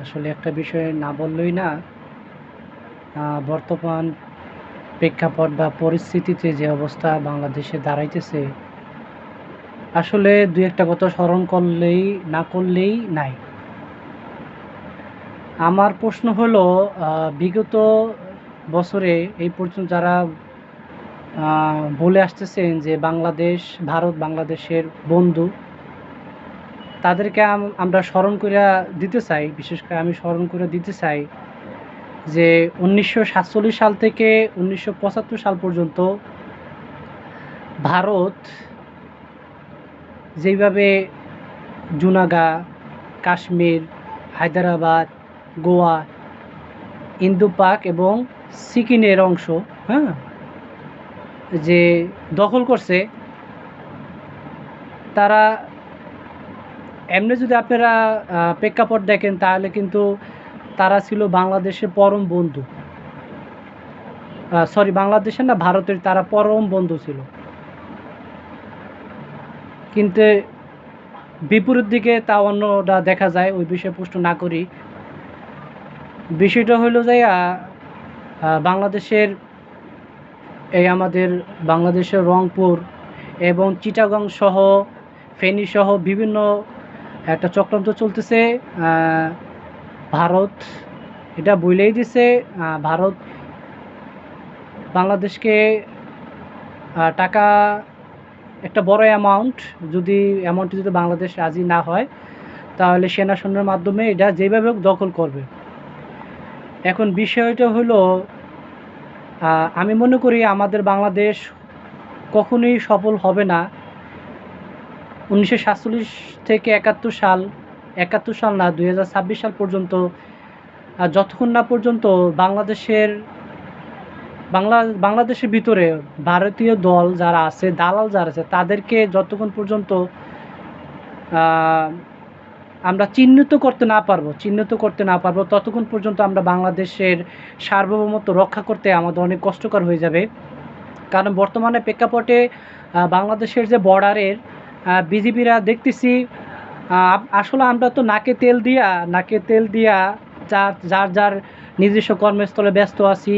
আসলে একটা বিষয় না বললেই না। বর্তমান প্রেক্ষাপট বা পরিস্থিতিতে যে অবস্থা বাংলাদেশে দাঁড়াইতেছে, আসলে দুই একটা কথা স্মরণ করলেই না করলেই নাই। আমার প্রশ্ন হলো, বিগত বছরে এই পর্যন্ত যারা বলে আসতেছেন যে বাংলাদেশ, ভারত বাংলাদেশের বন্ধু, তাদেরকে আমরা স্মরণ কইরা দিতে চাই। বিশেষ করে আমি স্মরণ করে দিতে চাই যে ১৯৪৭ সাল থেকে ১৯৭৫ সাল পর্যন্ত ভারত যেইভাবে জুনাগা, কাশ্মীর, হায়দ্রাবাদ, গোয়া, ইন্দো-পাক এবং সিকিমের অংশ, হ্যাঁ? যে দখল করছে, তারা এমনি যদি আপনারা প্রেক্ষাপট দেখেন তাহলে কিন্তু তারা ছিল বাংলাদেশের পরম বন্ধু। সরি, বাংলাদেশের না, ভারতের তারা পরম বন্ধু ছিল। কিন্তু বিপরীত দিকে তা অন্যটা দেখা যায়, ওই বিষয়ে প্রশ্ন না করি। বিষয়টা হলো যে বাংলাদেশের এই আমাদের বাংলাদেশের রংপুর এবং চিটাগং সহ, ফেনী সহ বিভিন্ন একটা চক্রান্ত চলতেছে। ভারত এটা বলেই দিছে, ভারত বাংলাদেশকে টাকা একটা বড় অ্যামাউন্ট, যদি অ্যামাউন্টে যদি বাংলাদেশ রাজি না হয় তাহলে সেনা সৈন্যের মাধ্যমে এটা যেভাবে হোক দখল করবে। এখন বিষয়টা হলো, আমি মনে করি আমাদের বাংলাদেশ কখনোই সফল হবে না। ১৯৪৭ থেকে ৭১ সাল না, ২০২৬ সাল পর্যন্ত, যতক্ষণ না পর্যন্ত বাংলাদেশের ভিতরে ভারতীয় দল যারা আছে, দালাল যারা আছে, তাদেরকে যতক্ষণ পর্যন্ত আমরা চিহ্নিত করতে না পারবো ততক্ষণ পর্যন্ত আমরা বাংলাদেশের সার্বভৌমত্ব রক্ষা করতে আমাদের অনেক কষ্টকর হয়ে যাবে। কারণ বর্তমানে প্রেক্ষাপটে বাংলাদেশের যে বর্ডারের বিজিবিরা দেখতেছি, আসলে আমরা তো নাকে তেল দিয়া যার নিজস্ব কর্মস্থলে ব্যস্ত আছি।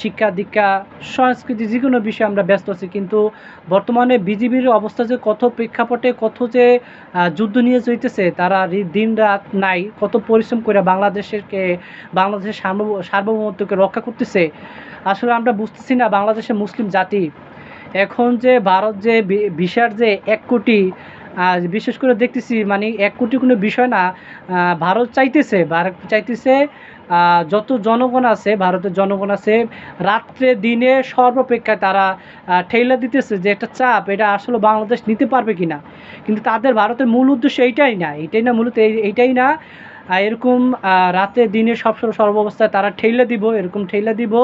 শিক্ষা দীক্ষা সংস্কৃতি যে কোনো বিষয়ে আমরা ব্যস্ত আছি, কিন্তু বর্তমানে বিজিবির অবস্থা যে কত প্রেক্ষাপটে কত যে যুদ্ধ নিয়ে চলতেছে, তারা দিন রাত নাই কত পরিশ্রম করে বাংলাদেশের সার্বভৌমত্বকে রক্ষা করতেছে। আসলে আমরা বুঝতেছি না বাংলাদেশের মুসলিম জাতি এখন যে ভারত যে ভিসার যে ১ কোটি, বিশেষ করে দেখতেছি, মানে ১ কোটি কোনো বিষয় না। ভারত চাইতেছে যত জনগণ আছে, ভারতের জনগণ আছে, রাত্রে দিনে সর্বাপেক্ষায় তারা ঠেলা দিতেছে যে একটা চাপ, এটা আসলে বাংলাদেশ নিতে পারবে কিনা। কিন্তু তাদের ভারতের মূল উদ্দেশ্য এইটাই না মূলত এইটাই না। এরকম রাতে দিনে সর্বাবস্থায় তারা এরকম ঠেলা দিব,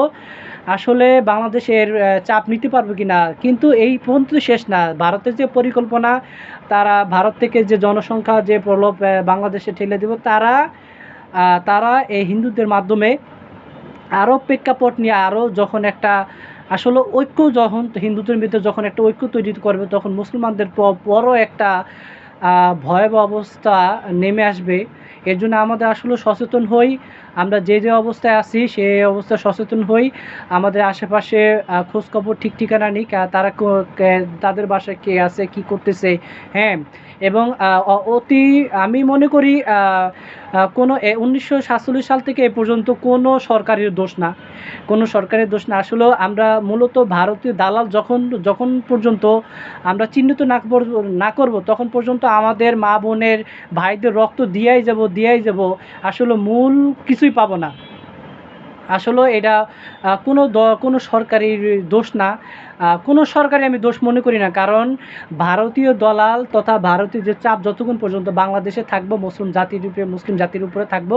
আসলে বাংলাদেশের চাপ নিতে পারবে কিনা। কিন্তু এই পর্যন্ত শেষ না, ভারতের যে পরিকল্পনা, তারা ভারত থেকে যে জনসংখ্যা যে প্রলোভ বাংলাদেশে ঠেলে দিব, তারা এই হিন্দুদের মাধ্যমে আরও প্রেক্ষাপট নিয়ে আরও যখন একটা আসলে ঐক্য, যখন হিন্দুদের ভিতরে যখন একটা ঐক্য তৈরি করবে, তখন মুসলমানদের বড় একটা ভয়াবহ অবস্থা নেমে আসবে। এর জন্য আমাদের আসলে সচেতন হই, আমরা যে অবস্থায় আছি সেই অবস্থায় সচেতন হই। আমাদের আশেপাশে খোঁজখবর ঠিক ঠিকানা নিই, তারা তাদের বাসায় কে আছে, কি করতেছে, হ্যাঁ। এবং আমি মনে করি কোনো ১৯৪৭ সাল থেকে এ পর্যন্ত কোনো সরকারের দোষ না, আসলেও আমরা মূলত ভারতীয় দালাল যখন পর্যন্ত আমরা চিহ্নিত না করব তখন পর্যন্ত আমাদের মা বোনের ভাইদের রক্ত দিয়াই যাব, আসলে মূল কিছুই পাবো না। আসলে এটা কোনো সরকারের দোষ না, কোনো সরকারি আমি দোষ মনে করি না। কারণ ভারতীয় দলাল তথা ভারতীয় যে চাপ যতক্ষণ পর্যন্ত বাংলাদেশে থাকবো, মুসলিম জাতির উপরে থাকবো,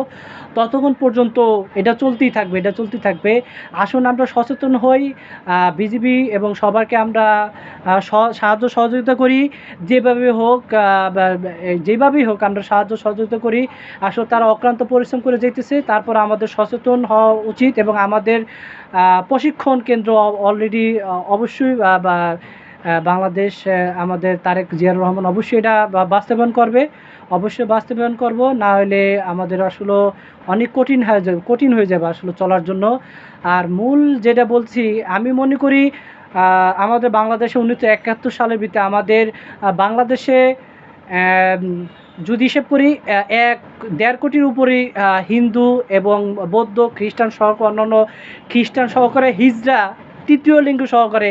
ততক্ষণ পর্যন্ত এটা চলতেই থাকবে। আসুন আমরা সচেতন হই, বিজিবি এবং সবাইকে আমরা সাহায্য সহযোগিতা করি, যেভাবেই হোক আমরা সাহায্য সহযোগিতা করি। আসলে তারা অক্লান্ত পরিশ্রম করে যেতেছে, তারপর আমাদের সচেতন হওয়া উচিত এবং আমাদের প্রশিক্ষণ কেন্দ্র অলরেডি অবশ্যই বাংলাদেশ আমাদের তারেক জিয়াউর রহমান অবশ্যই এটা বাস্তবায়ন করবে, অবশ্যই বাস্তবায়ন করব, না হলে আমাদের আসলে অনেক কঠিন হয়ে যাবে আসলে চলার জন্য। আর মূল যেটা বলছি, আমি মনে করি আমাদের বাংলাদেশে 1971 সালের ভিতরে আমাদের বাংলাদেশে আম, যদি হিসেব করি 1.5 কোটির উপরেই হিন্দু এবং বৌদ্ধ খ্রিস্টান সহ অন্যান্য খ্রিস্টান সহকারে হিজড়া তৃতীয় লিঙ্গ সহকারে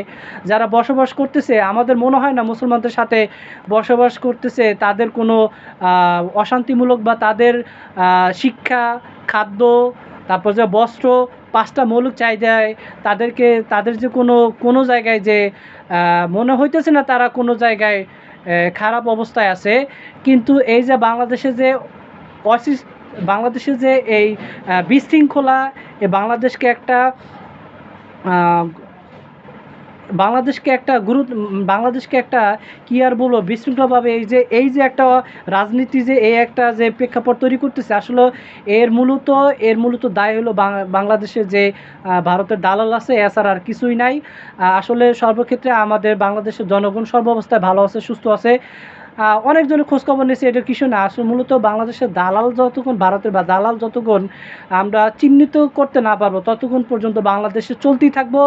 যারা বসবাস করতেছে, আমাদের মনে হয় না মুসলমানদের সাথে বসবাস করতেছে তাদের কোনো অশান্তিমূলক বা তাদের শিক্ষা, খাদ্য, তারপর যে বস্ত্র, 5টা মৌলিক চাহিদায় তাদের যে কোনো জায়গায় যে মনে হইতেছে না তারা কোনো জায়গায় খারাপ অবস্থায় আছে। কিন্তু এই যে বাংলাদেশে যে এই বিশৃঙ্খলা, বাংলাদেশকে একটা আহ, বাংলাদেশকে একটা কি আর বলবো বিশৃঙ্খলাভাবে এই যে একটা রাজনীতি, যে এই একটা যে প্রেক্ষাপট তৈরি করতেছে, আসলে এর মূলত দায় হলো বাংলাদেশে যে ভারতের দালাল আছে, এছাড়া আর কিছুই নাই। আসলে সর্বক্ষেত্রে আমাদের বাংলাদেশের জনগণ সর্বাবস্থায় ভালো আছে, সুস্থ আছে। অনেকজনের খোঁজখবর নিয়েছে, এটা কিছু না, আসলে মূলত বাংলাদেশের দালাল যতক্ষণ আমরা চিহ্নিত করতে না পারবো ততক্ষণ পর্যন্ত বাংলাদেশে চলতেই থাকবো।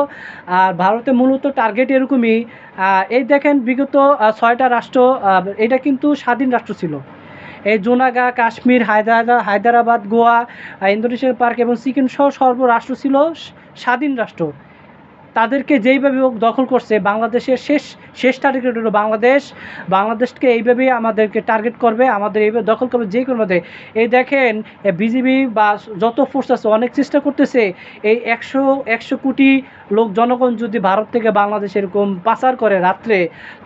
আর ভারতে মূলত টার্গেট এরকমই। এই দেখেন বিগত 6টা রাষ্ট্র, এটা কিন্তু স্বাধীন রাষ্ট্র ছিল। এই জুনাগা, কাশ্মীর, হায়দ্রাবাদ, গোয়া, ইন্দোনেশিয়ার পার্ক এবং সিকিম সহ রাষ্ট্র ছিল স্বাধীন রাষ্ট্র। তাদেরকে যেইভাবে হোক দখল করছে, বাংলাদেশের শেষ টার্গেট হলো বাংলাদেশকে এইভাবেই আমাদেরকে টার্গেট করবে, আমাদের এইভাবে দখল করবে যে কোনো মতে। এই দেখেন বিজিবি বা যত ফোর্স আছে অনেক চেষ্টা করতেছে, এই 100 কোটি লোক জনগণ যদি ভারত থেকে বাংলাদেশ এরকম পাচার করে রাত্রে,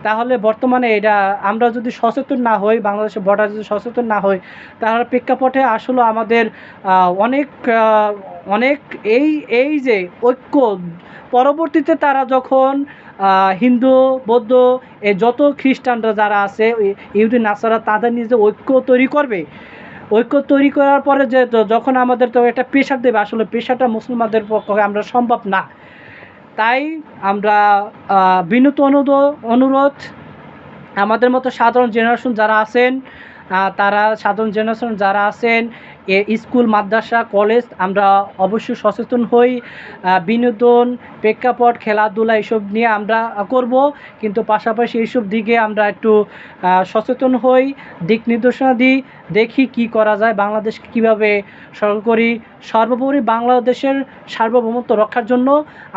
তাহলে বর্তমানে এটা আমরা যদি সচেতন না হই, বাংলাদেশের বর্ডার যদি সচেতন না হই, তাহলে প্রেক্ষাপটে আসলে আমাদের অনেক এই যে ঐক্য, পরবর্তীতে তারা যখন হিন্দু, বৌদ্ধ, যত খ্রিস্টানরা যারা আছে, ইহুদি নাসারা, তাদের নিজে ঐক্য তৈরি করার পরে যে যখন আমাদের তো একটা প্রেশার দেবে, আসলে প্রেশারটা মুসলমানদের পক্ষে আমরা সম্ভব না। তাই আমরা বিনীত অনুরোধ, আমাদের মতো সাধারণ জেনারেশন যারা আছেন, স্কুল, মাদ্রাসা, কলেজ, আমরা অবশ্যই সচেতন হই। বিনোদন, প্রেক্ষাপট, খেলাধুলা এসব নিয়ে আমরা করব, কিন্তু পাশাপাশি এইসব দিকে আমরা একটু সচেতন হই, দিক নির্দেশনা দিই, দেখি কি করা যায়, বাংলাদেশকে কীভাবে সরল করি। সর্বোপরি বাংলাদেশের সার্বভৌমত্ব রক্ষার জন্য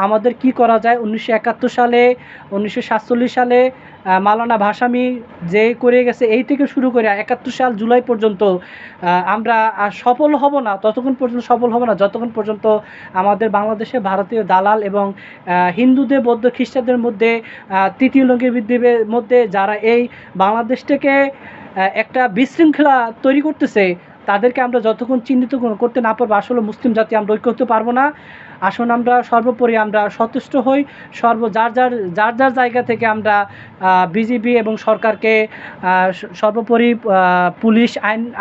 আমাদের কি করা যায়। 1971 সালে, 1947 সালে মাওলানা ভাসানী যে করে গেছে, এই থেকে শুরু করে 71 সাল জুলাই পর্যন্ত আমরা সফল হব না যতক্ষণ পর্যন্ত আমাদের বাংলাদেশে ভারতীয় দালাল এবং হিন্দুদের, বৌদ্ধ, খ্রিস্টানদের মধ্যে তৃতীয় লিঙ্গের মধ্যে যারা এই বাংলাদেশটাকে একটা বিশৃঙ্খলা তৈরি করতেছে, তাদেরকে আমরা যতক্ষণ চিহ্নিত করতে না পারবো, আসলে মুসলিম জাতি আমরা ঐক্য হতে পারবো না। আসুন আমরা সর্বোপরি আমরা সচেষ্ট হই, যার জায়গা থেকে আমরা বিজিবি এবং সরকারকে, সর্বোপরি পুলিশ,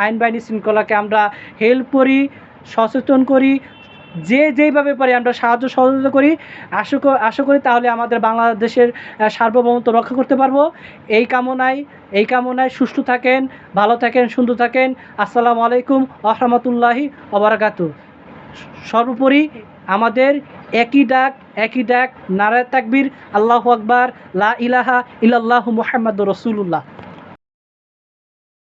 আইন বাহিনী শৃঙ্খলাকে আমরা হেল্প করি, সচেতন করি, যেইভাবে পারি আমরা সাহায্য সহযোগিতা করি। আশা করি তাহলে আমাদের বাংলাদেশের সার্বভৌমত্ব রক্ষা করতে পারবো। এই কামনায় সুস্থ থাকেন, ভালো থাকেন, সুন্দর থাকেন। আসসালামু আলাইকুম ওয়া রাহমাতুল্লাহি ওয়া বারাকাতুহু। সর্বোপরি আমাদের একই ডাক, নারায়ে তাকবীর, আল্লাহু আকবার, লা ইলাহা ইল্লাল্লাহু মুহাম্মাদুর রাসূলুল্লাহ।